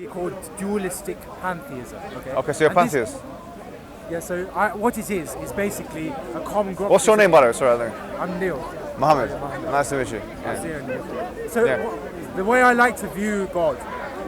Called dualistic pantheism. Okay, so you're pantheist. Yeah, so what it is basically a common group. What's your name, by the way? Sorry, I'm Neil. Muhammed. Nice to meet you. Nice to meet you. So the way I like to view God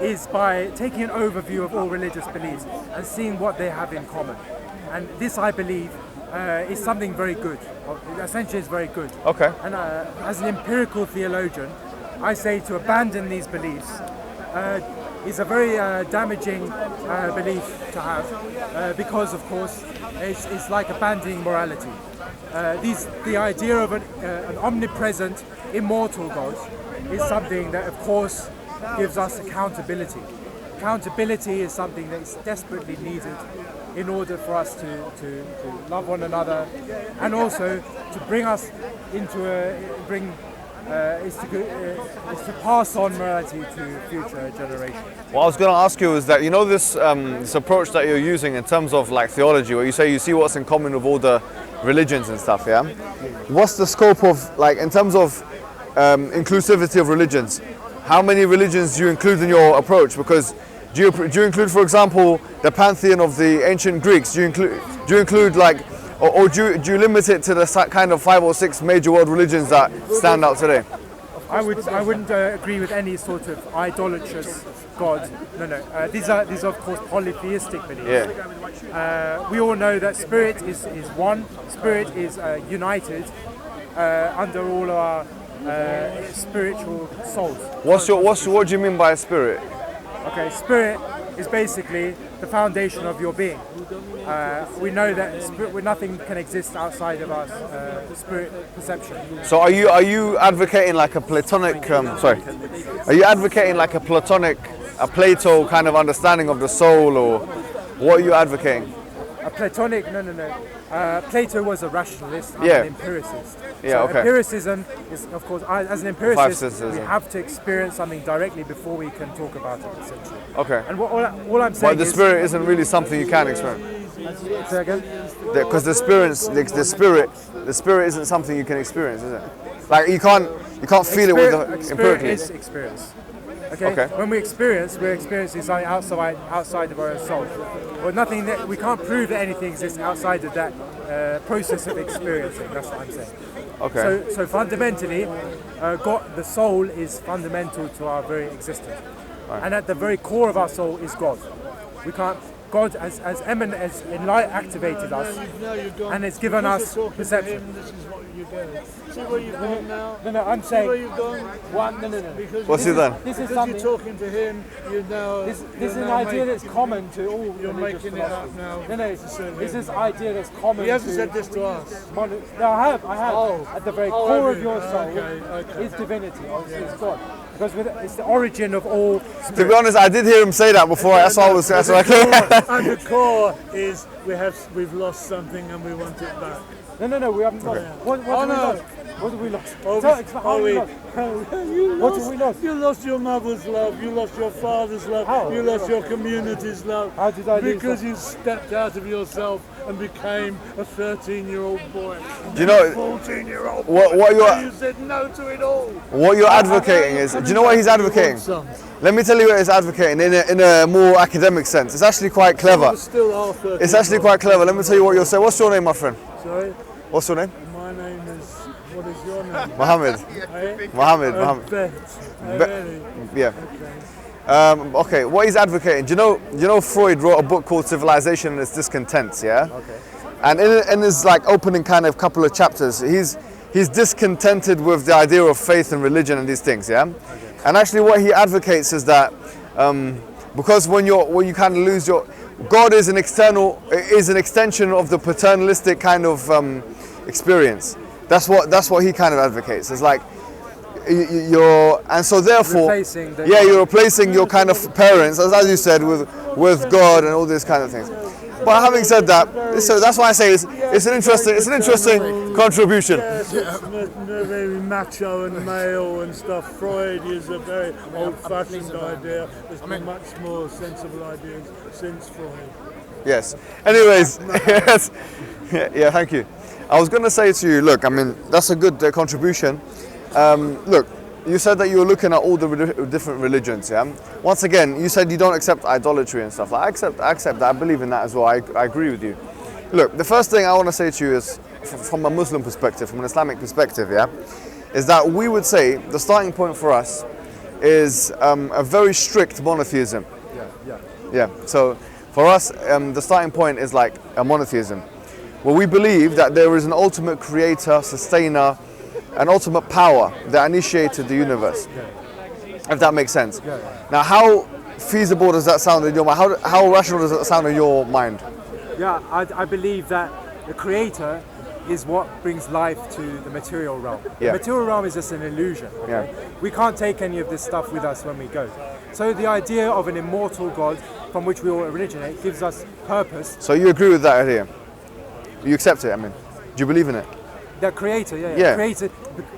is by taking an overview of all religious beliefs and seeing what they have in common. And this, I believe, is something very good. Essentially, it's very good. Okay. And as an empirical theologian, I say to abandon these beliefs is a very damaging belief to have because, of course, it's like abandoning morality. The idea of an omnipresent, immortal God is something that, of course, gives us accountability. Accountability is something that is desperately needed in order for us to love one another, and also to bring us into is to pass on morality to future generations. What I was going to ask you is that, you know, this approach that you're using in terms of like theology, where you say you see what's in common with all the religions and stuff, yeah? What's the scope of, like, in terms of inclusivity of religions? How many religions do you include in your approach? Because do you include, for example, the pantheon of the ancient Greeks? Do you include like, or do you limit it to the kind of 5 or 6 major world religions that stand out today? I wouldn't agree with any sort of idolatrous God. No. These are of course polytheistic beliefs. Yeah. We all know that spirit is one. Spirit is united under all our spiritual souls. What do you mean by spirit? Okay, spirit is basically the foundation of your being. We know that nothing can exist outside of our spirit perception. So are you advocating like a Platonic? Are you advocating like a Plato kind of understanding of the soul, or what are you advocating? A Platonic? No. Plato was a rationalist. I'm an empiricist. Yeah, okay. Empiricism is, of course, as an empiricist, we have to experience something directly before we can talk about it, essentially. Okay. And all I'm saying is... But the spirit isn't really something you can experience. Say again? Because the spirit isn't something you can experience, is it? Like you can't feel it with the empirically. Spirit is experience. Okay? When we're experiencing something outside of our own soul. But nothing that we can't prove that anything exists outside of that process of experiencing. That's what I'm saying. Okay. So fundamentally, God, the soul is fundamental to our very existence, right. And at the very core of our soul is God. We can't. God has activated us, and it's given us perception. This is what you're doing. See where you've gone now? No, I'm saying... See where you've gone? No. What's he done? This is something... You're talking to him, you know... This is an idea that's common to all You're religious making it up now. No, this is an idea that's common to... He hasn't said this to us. No, I have. At the very core of your soul is divinity, it's God. Because it's the origin of all spirit. To be honest, I did hear him say that before. That's why I was... And the core is we've lost something and we want it back. No, we haven't lost. What have we lost? What have we lost? You lost your mother's love, you lost your father's love, you lost your community's love. How did I Because you stepped out of yourself and became a 13-year-old boy. Do you know 14-year-old boy. What you said no to it all. What you're advocating is, do you know what he's advocating? Let me tell you what he's advocating in a more academic sense. It's actually quite clever. It's actually quite clever. Let me tell you what you're saying. What's your name, my friend? Sorry? What's your name? My name is... What is your name? Mohammed. Mohammed. Really? Yeah. Okay, what he's advocating, do you know Freud wrote a book called Civilization and its Discontents, yeah? Okay. And in his like opening kind of couple of chapters, he's discontented with the idea of faith and religion and these things, yeah? Okay. And actually what he advocates is that because when you kind of lose your... God is an extension of the paternalistic kind of experience. That's what he kind of advocates. It's like and so therefore you're replacing your kind of parents, as you said, with God and all these kind of things. But having said that, so that's why I say it's an interesting contribution. Yes, it's very macho and male and stuff. Freud is a very old-fashioned idea. There's been much more sensible ideas since Freud. Yes. Anyways, yes. Yeah, thank you. I was going to say to you, look, I mean, that's a good contribution. Look, you said that you were looking at all the different religions, yeah? Once again, you said you don't accept idolatry and stuff. I accept that. I believe in that as well. I agree with you. Look, the first thing I want to say to you is, from a Muslim perspective, from an Islamic perspective, yeah, is that we would say the starting point for us is a very strict monotheism. Yeah. So for us, the starting point is like a monotheism, where we believe that there is an ultimate creator, sustainer, an ultimate power that initiated the universe. If that makes sense. Now, how feasible does that sound in your mind? How rational does that sound in your mind? Yeah, I believe that the creator is what brings life to the material realm. Yeah. The material realm is just an illusion. Okay? We can't take any of this stuff with us when we go. So the idea of an immortal God from which we all originate gives us purpose. So you agree with that idea? You accept it, I mean. Do you believe in it? The creator, yeah. Creator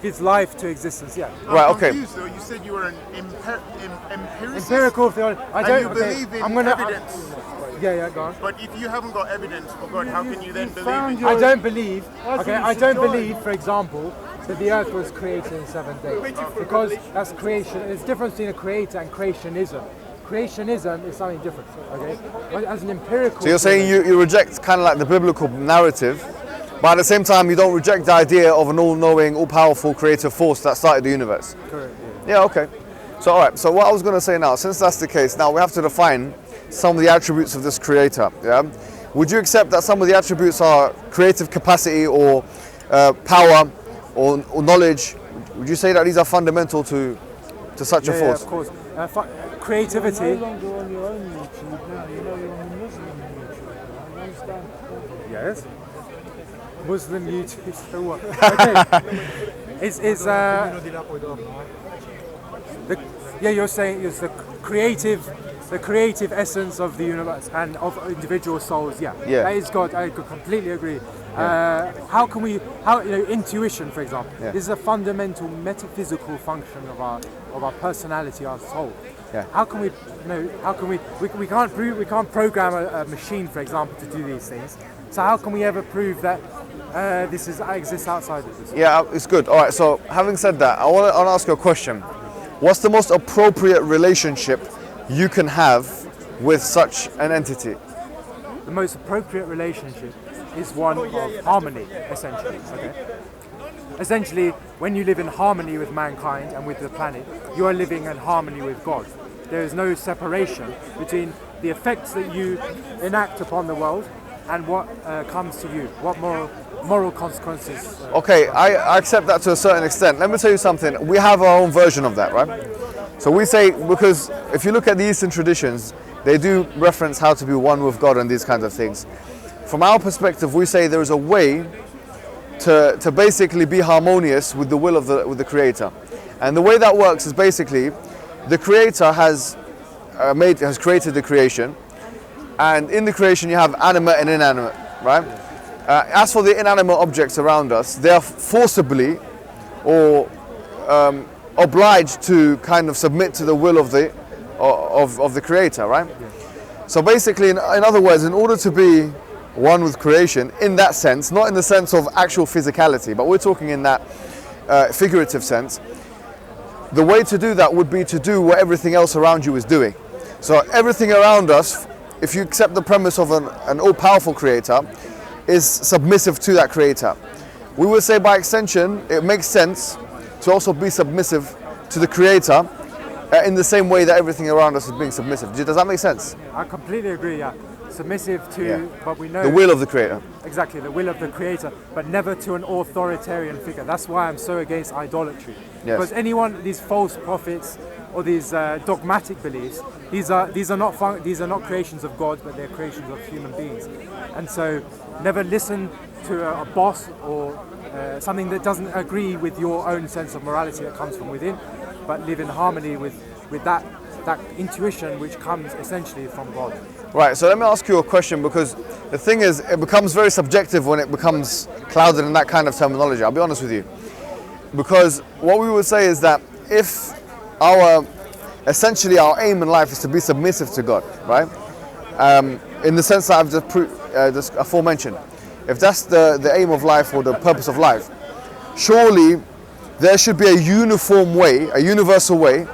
gives life to existence, yeah. Right, okay. I'm confused though. You said you were an empiricist? Empirical theology. You believe in evidence. Yeah, go on. But if you haven't got evidence for God, how can you then believe in I don't believe, for example, that the earth was created in 7 days. Because that's creation. There's a difference between a creator and creationism. Creationism is something different, okay? But as an empirical... So you're saying you reject kind of like the biblical narrative, but at the same time you don't reject the idea of an all-knowing, all-powerful creative force that started the universe? Correct. Yeah, okay. So alright, so what I was going to say now, since that's the case, now we have to define some of the attributes of this creator, yeah? Would you accept that some of the attributes are creative capacity or power or knowledge? Would you say that these are fundamental to such a force? Yeah, of course. Creativity. You're no longer on your own YouTube now, you're on the Muslim YouTube. I understand. Yes. Muslim YouTube, so what? Okay. You're saying it's the creative essence of the universe and of individual souls. Yeah. That is God. I completely agree. How can we? Intuition, for example, is a fundamental metaphysical function of our personality, our soul. Yeah. How can we? We can't program a machine, for example, to do these things. So how can we ever prove that this exists outside of this? Yeah, it's good. All right. So having said that, I want to ask you a question. What's the most appropriate relationship you can have with such an entity? The most appropriate relationship is one of harmony, essentially. Okay. Essentially, when you live in harmony with mankind and with the planet, you are living in harmony with God. There is no separation between the effects that you enact upon the world and what comes to you, what moral consequences. Okay, I accept that to a certain extent. Let me tell you something. We have our own version of that, right? So we say, because if you look at the Eastern traditions, they do reference how to be one with God and these kinds of things. From our perspective, we say there is a way to basically be harmonious with the will of the Creator. And the way that works is basically, the Creator has created the creation, and in the creation you have animate and inanimate, right? As for the inanimate objects around us, they are forcibly or obliged to kind of submit to the will of the Creator, right? So basically, in other words, in order to be one with creation, in that sense, not in the sense of actual physicality, but we're talking in that figurative sense, the way to do that would be to do what everything else around you is doing. So everything around us, if you accept the premise of an all-powerful creator, is submissive to that creator. We would say by extension, it makes sense to also be submissive to the creator in the same way that everything around us is being submissive. Does that make sense? I completely agree, yeah. Submissive to, but we know... the will of the creator. Exactly, the will of the creator, but never to an authoritarian figure. That's why I'm so against idolatry. Yes. Because these false prophets or these dogmatic beliefs, these are not creations of God, but they're creations of human beings. And so never listen to a boss or something that doesn't agree with your own sense of morality that comes from within, but live in harmony with that intuition which comes essentially from God. Right, so let me ask you a question, because the thing is, it becomes very subjective when it becomes clouded in that kind of terminology. I'll be honest with you. Because what we would say is that if essentially our aim in life is to be submissive to God, right? In the sense that I've just aforementioned, if that's the aim of life or the purpose of life, surely there should be a uniform way, a universal way,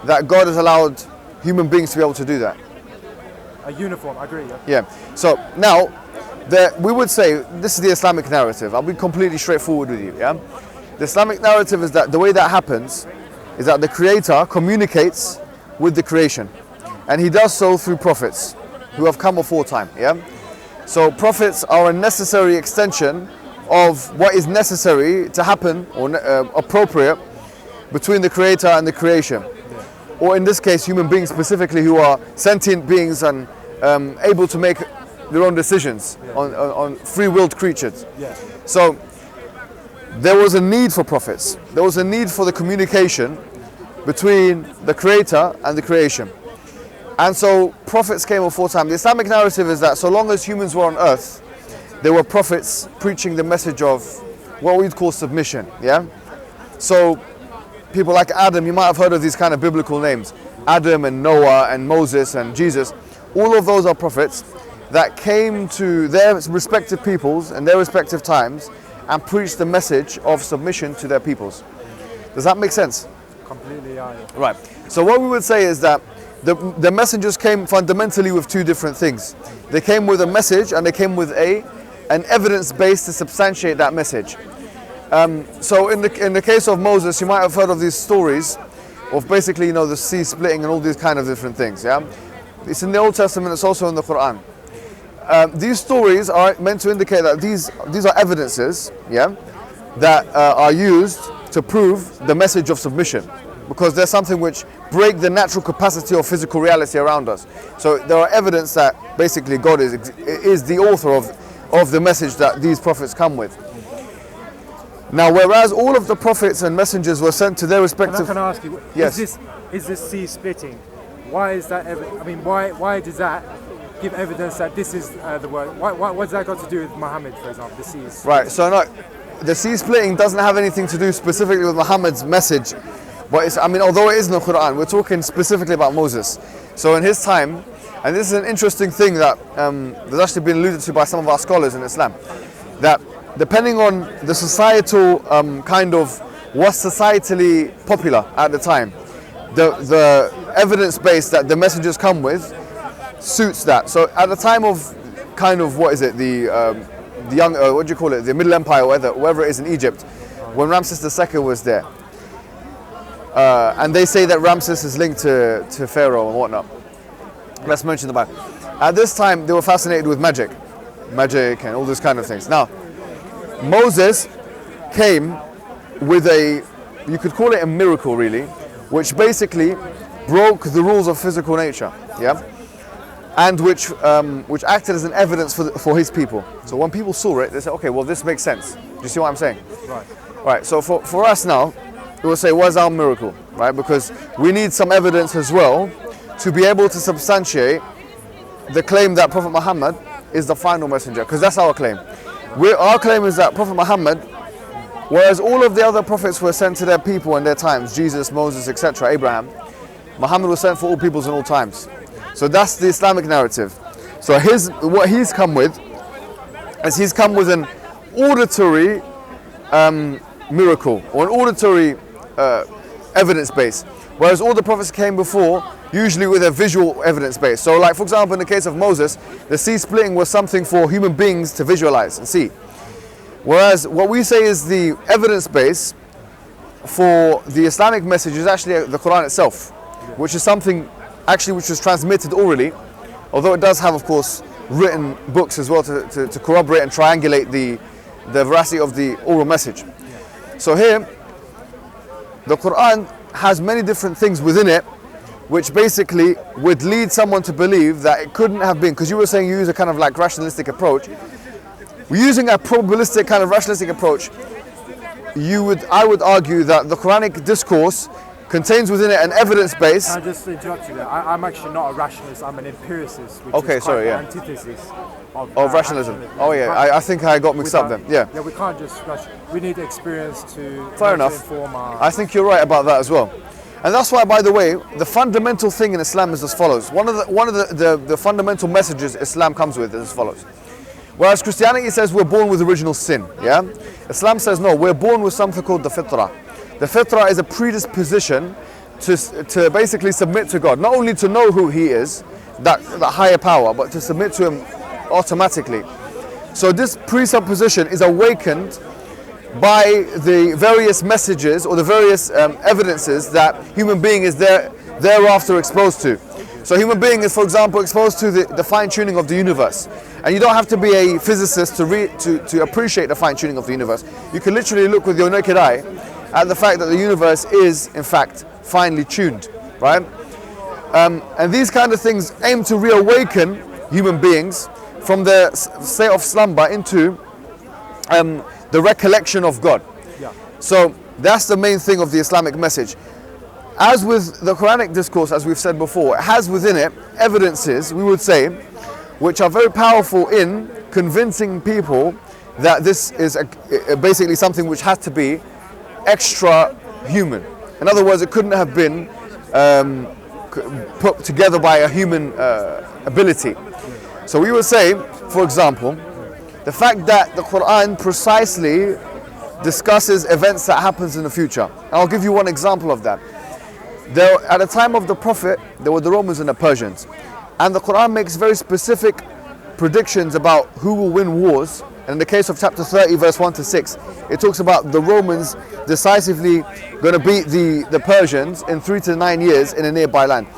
that God has allowed human beings to be able to do that. A uniform, I agree. Yeah. Yeah. So now, we would say this is the Islamic narrative. I'll be completely straightforward with you. Yeah. The Islamic narrative is that the way that happens is that the Creator communicates with the creation, and He does so through prophets who have come before time. Yeah. So prophets are a necessary extension of what is necessary to happen or appropriate between the Creator and the creation, or in this case, human beings specifically, who are sentient beings and able to make their own decisions on free-willed creatures. Yeah. So there was a need for prophets. There was a need for the communication between the Creator and the creation. And so prophets came before time. The Islamic narrative is that so long as humans were on earth, there were prophets preaching the message of what we'd call submission. Yeah. So people like Adam, you might have heard of these kind of biblical names, Adam and Noah and Moses and Jesus. All of those are prophets that came to their respective peoples and their respective times and preached the message of submission to their peoples. Does that make sense? Completely, yeah. Right. So what we would say is that the messengers came fundamentally with two different things. They came with a message and they came with an evidence base to substantiate that message. So in the case of Moses, you might have heard of these stories of basically, the sea splitting and all these kind of different things. Yeah, it's in the Old Testament. It's also in the Quran. These stories are meant to indicate that these are evidences, yeah, that are used to prove the message of submission, because there's something which break the natural capacity of physical reality around us. So there are evidence that basically God is the author of the message that these prophets come with. Now, whereas all of the prophets and messengers were sent to their respective... Can I ask you, yes. is this sea splitting? Why is that? Why does that give evidence that this is the word? What's that got to do with Muhammad, for example? The seas. Right. So no, the sea splitting doesn't have anything to do specifically with Muhammad's message, but although it is in the Quran, we're talking specifically about Moses. So in his time, and this is an interesting thing that there's actually been alluded to by some of our scholars in Islam, that depending on the societal kind of what's societally popular at the time, the evidence base that the messengers come with suits that. So at the time of kind of the young what do you call it, the Middle Empire, or wherever it is in Egypt, when Ramses II was there, and they say that Ramses is linked to Pharaoh and whatnot. Let's mention the Bible. At this time, they were fascinated with magic and all these kind of things. Now, Moses came with you could call it a miracle really, which basically broke the rules of physical nature, yeah, and which acted as an evidence for his people. So when people saw it, they said, okay, well, this makes sense. Do you see what I'm saying? Right. Right. So for us now, we will say, what's our miracle, right? Because we need some evidence as well to be able to substantiate the claim that Prophet Muhammad is the final messenger, because that's our claim. Our claim is that Prophet Muhammad, whereas all of the other prophets were sent to their people in their times, Jesus, Moses, etc., Abraham, Muhammad was sent for all peoples in all times. So that's the Islamic narrative. So what he's come with is he's come with an auditory miracle, or an auditory evidence base, whereas all the prophets came before usually with a visual evidence base. So like, for example, in the case of Moses, the sea splitting was something for human beings to visualize and see. Whereas what we say is the evidence base for the Islamic message is actually the Quran itself, which is something actually which was transmitted orally, although it does have, of course, written books as well to corroborate and triangulate the veracity of the oral message. So here, the Quran has many different things within it which basically would lead someone to believe that it couldn't have been, because you were saying you use a kind of like rationalistic approach. We're using a probabilistic kind of rationalistic approach. I would argue that the Quranic discourse contains within it an evidence base. Can I just interrupt you there? I'm actually not a rationalist, I'm an empiricist, which okay, is sorry, the yeah. antithesis of rationalism. Oh yeah, I think I got mixed up then. Yeah. Yeah, we can't just we need experience to inform our... I think you're right about that as well. And that's why, by the way, the fundamental thing in Islam is as follows. One of the fundamental messages Islam comes with is as follows. Whereas Christianity says we're born with original sin, yeah? Islam says no, we're born with something called the fitrah. The fitrah is a predisposition to basically submit to God, not only to know who He is, that higher power, but to submit to Him automatically. So this presupposition is awakened by the various messages or the various evidences that human being is thereafter exposed to. So human being is, for example, exposed to the fine-tuning of the universe. And you don't have to be a physicist to appreciate the fine-tuning of the universe. You can literally look with your naked eye at the fact that the universe is, in fact, finely tuned, right? And these kind of things aim to reawaken human beings from their state of slumber into the recollection of God. Yeah. So that's the main thing of the Islamic message. As with the Quranic discourse, as we've said before, it has within it evidences, we would say, which are very powerful in convincing people that this is basically something which has to be extra human. In other words, it couldn't have been put together by a human ability. So we would say, for example, the fact that the Quran precisely discusses events that happens in the future. I'll give you one example of that. At the time of the Prophet, there were the Romans and the Persians. And the Quran makes very specific predictions about who will win wars. And in the case of chapter 30, verse 1 to 6, it talks about the Romans decisively going to beat the Persians in 3 to 9 years in a nearby land.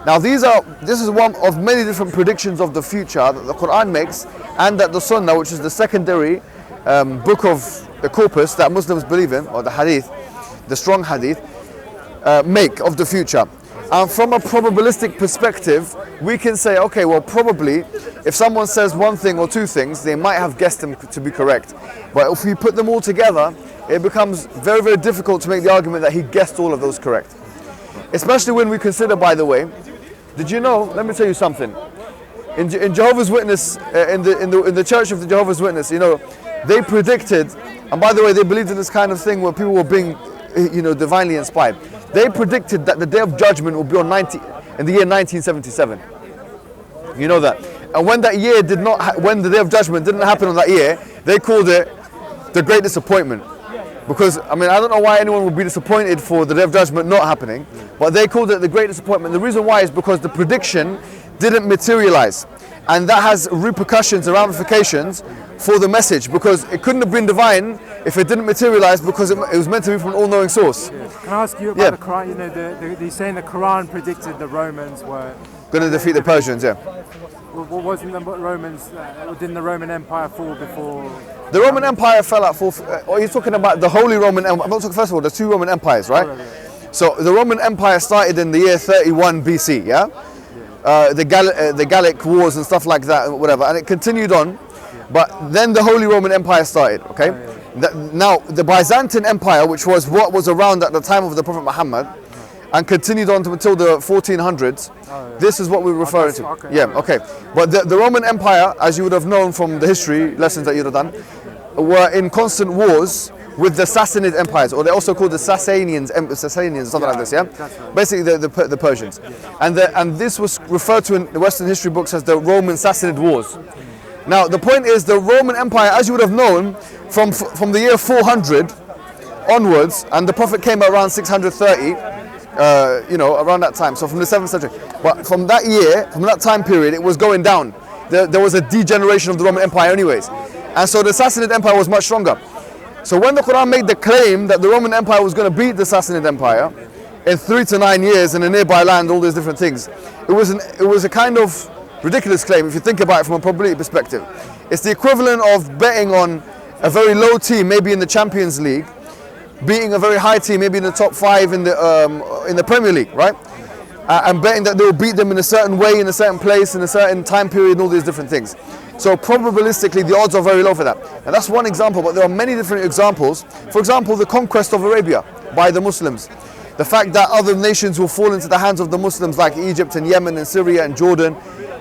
Now this is one of many different predictions of the future that the Quran makes, and that the Sunnah, which is the secondary book of the corpus that Muslims believe in, or the Hadith, the strong Hadith, make of the future. And from a probabilistic perspective, we can say, okay, well, probably if someone says one thing or two things, they might have guessed them to be correct. But if we put them all together, it becomes very, very difficult to make the argument that he guessed all of those correct. Especially when we consider, by the way, did you know, let me tell you something. In Jehovah's Witness, in the Church of the Jehovah's Witness, you know, they predicted, and by the way, they believed in this kind of thing where people were being, you know, divinely inspired. They predicted that the Day of Judgment will be in the year 1977. You know that. And when that year when the Day of Judgment didn't happen on that year, they called it the Great Disappointment. Because, I mean, I don't know why anyone would be disappointed for the Day of Judgment not happening, but they called it the Great Disappointment. The reason why is because the prediction didn't materialize. And that has repercussions and ramifications for the message, because it couldn't have been divine if it didn't materialize, because it was meant to be from an all-knowing source. Can I ask you about the Quran? You know, he's saying the Quran predicted the Romans were going to defeat the Persians, yeah. Well, wasn't the Romans? Didn't the Roman Empire fall before? The Roman Empire fell at you're talking about the Holy Roman Empire. I'm not talking, first of all, there's two Roman empires, right? So the Roman Empire started in the year 31 BC, yeah? The Gallic Wars and stuff like that, whatever, and it continued on. But then the Holy Roman Empire started, okay? Now, the Byzantine Empire, which was what was around at the time of the Prophet Muhammad, and continued on until the 1400s, this is what we're referring to. Okay. Yeah, okay. But the Roman Empire, as you would have known from the history lessons that you'd have done, were in constant wars with the Sassanid empires, or they're also called the Sassanians, something like this, yeah? Right. Basically the Persians. And this was referred to in the Western history books as the Roman Sassanid Wars. Now, the point is, the Roman Empire, as you would have known, from the year 400 onwards, and the Prophet came around 630, around that time, so from the 7th century. But from that year, from that time period, it was going down. There was a degeneration of the Roman Empire anyways. And so the Sassanid Empire was much stronger. So when the Quran made the claim that the Roman Empire was going to beat the Sassanid Empire in 3 to 9 years in a nearby land, all these different things, it was a kind of ridiculous claim if you think about it from a probability perspective. It's the equivalent of betting on a very low team, maybe in the Champions League, beating a very high team, maybe in the top 5 in the Premier League, right? And betting that they will beat them in a certain way, in a certain place, in a certain time period, and all these different things. So probabilistically, the odds are very low for that. And that's one example, but there are many different examples. For example, the conquest of Arabia by the Muslims. The fact that other nations will fall into the hands of the Muslims, like Egypt and Yemen and Syria and Jordan,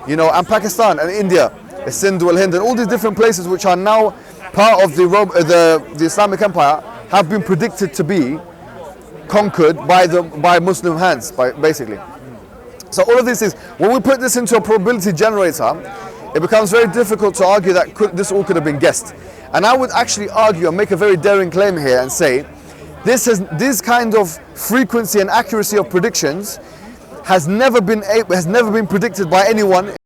and Pakistan and India, Sindh wal Hind, and all these different places which are now part of the Islamic Empire, have been predicted to be conquered by Muslim hands, basically. So all of these things, when we put this into a probability generator, it becomes very difficult to argue that this all could have been guessed. And I would actually argue and make a very daring claim here and say this kind of frequency and accuracy of predictions has never been predicted by anyone